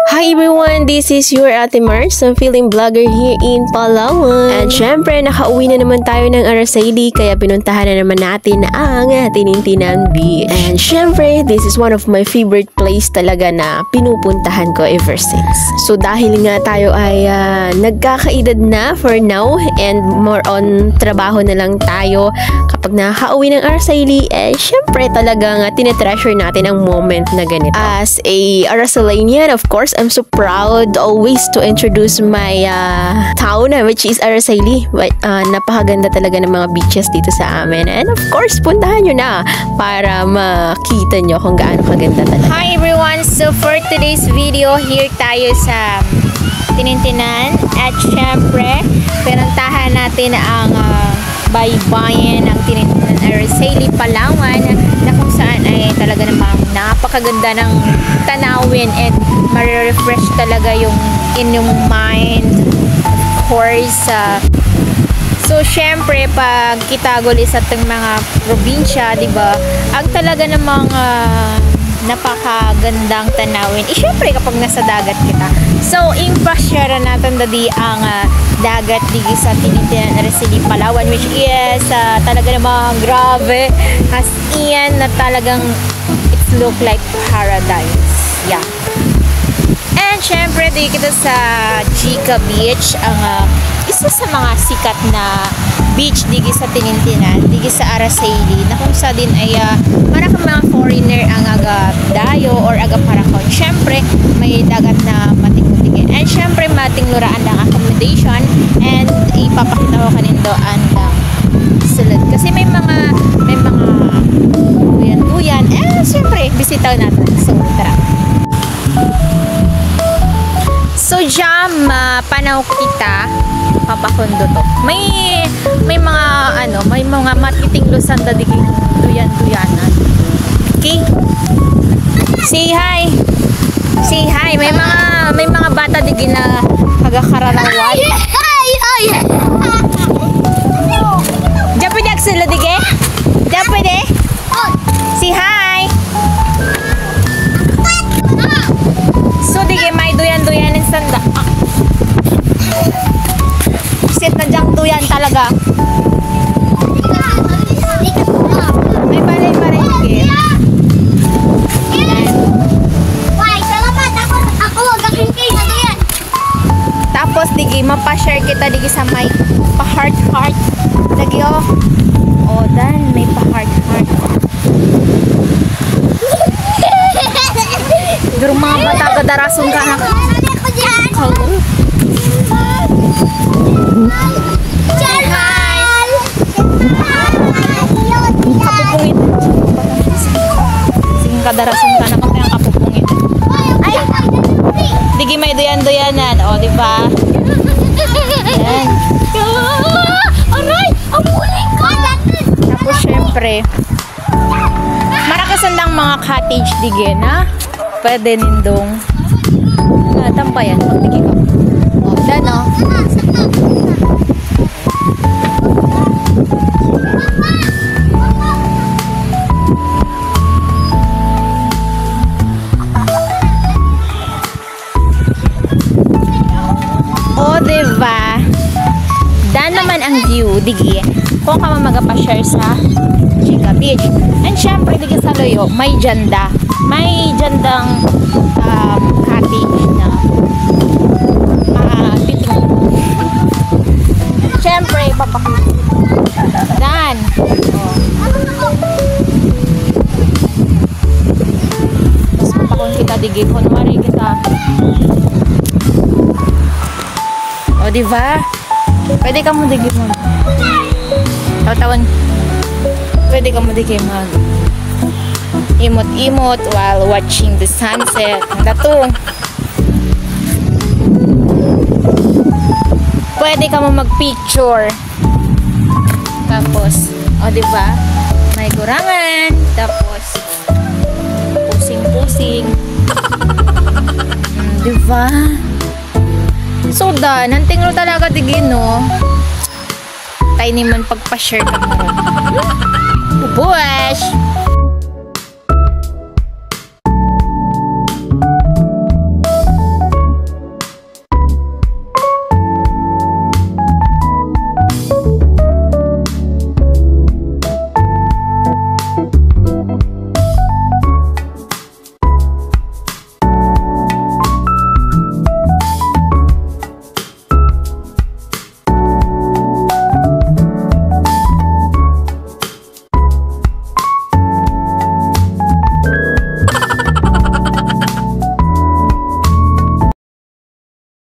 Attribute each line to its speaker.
Speaker 1: Hi everyone, this is your Ate Mars, I'm feeling vlogger here in Palawan. And syempre, nakauwi na naman tayo ng Araceli, kaya pinuntahan na naman natin ang Tinintinan Beach. And syempre, this is one of my favorite place talaga na pinupuntahan ko ever since. So dahil nga tayo ay nagkakaedad na for now and more on trabaho na lang tayo, kapag nakauwi ng Araceli, syempre talagang tinetreasure natin ang moment na ganito. As a Aracelian, of course, I'm so proud always to introduce my town, which is Araceli. Napakaganda talaga ng mga beaches dito sa amin. And of course, puntahan nyo na para makita nyo kung gaano kaganda talaga.
Speaker 2: Hi everyone! So for today's video, here tayo sa Tinintinan. At syempre, pinuntahan natin ang baybayin ng Tinintinan, Araceli, Palawan, na kung saan ay talaga namang napakaganda ng tanawin and ma-refresh talaga yung inyong mind, of course. So syempre, pag kitagol sa ating mga probinsya, di ba, ang talaga namang napakagandang tanawin. Syempre, kapag nasa dagat kita. So, impasyaran natin dadi ang dagat digi sa Tinintinan, Araceli, Palawan, which is talaga namang grabe. As in, na talagang it look like paradise. Yeah. And syempre, dito kita sa Chica Beach, ang isa sa mga sikat na beach digi sa Tinintinan, digi sa Araceli, na kung sa din ay maraming mga foreigner ang aga dayo or aga parakon. Syempre, may dagat na matingkutigin. And syempre, matingluraan ang accommodation and ipapakita ko kanindo ang sulod. Kasi may mga duyan-duyan. And syempre, bisitaw natin. So, tara. So, jam, panaw kita, papakondo to. May mga matitinglusan da diging duyan-duyanan. Okay? Say hi. Say hi. May mga bata diging na kagakararawan. Diyan pwede aksila dige? Diyan pwede? Say hi. So, dige, may duyan-duyanin sanda. Sit na diyang duyan talaga. May balay-balay dige. Tapos, dige, mapashare kita dige sa may pa-heart-heart. Dige, oh. Oh, dan, may pa-heart-heart. Pero mga bata, kadarason ka na. Kapupungit. Sige, kadarason ka na kung kaya kapupungit. Ay! Digi may duyan-duyanan. O, diba? Ayan. Aray! Ang muling ko! Tapos, syempre, marakasandang mga cottage digi na pwede nindong tambayan pag digi ka. O, dan o. O, diba? Dan naman ang view digi kung ka magapasyar sa Chica Beach. And syempre, digi sa loyo, may janda. May jandang cottage na titing. Syempre, papakita. Dan. Tapos papakon kita digi. Kunwari kita. O, diba? Pwede ka mo digi mo. Taw-tawan. Pwede ka mo digi mag imot-imot while watching the sunset. Dato. Pwede ka mo mag-picture. Tapos, o, diba? May gurangan. Tapos, pusing-pusing. Diba? So, nanting ro talaga digin, no? Tayo naman pagpa-share ka mo ron. Bubuash!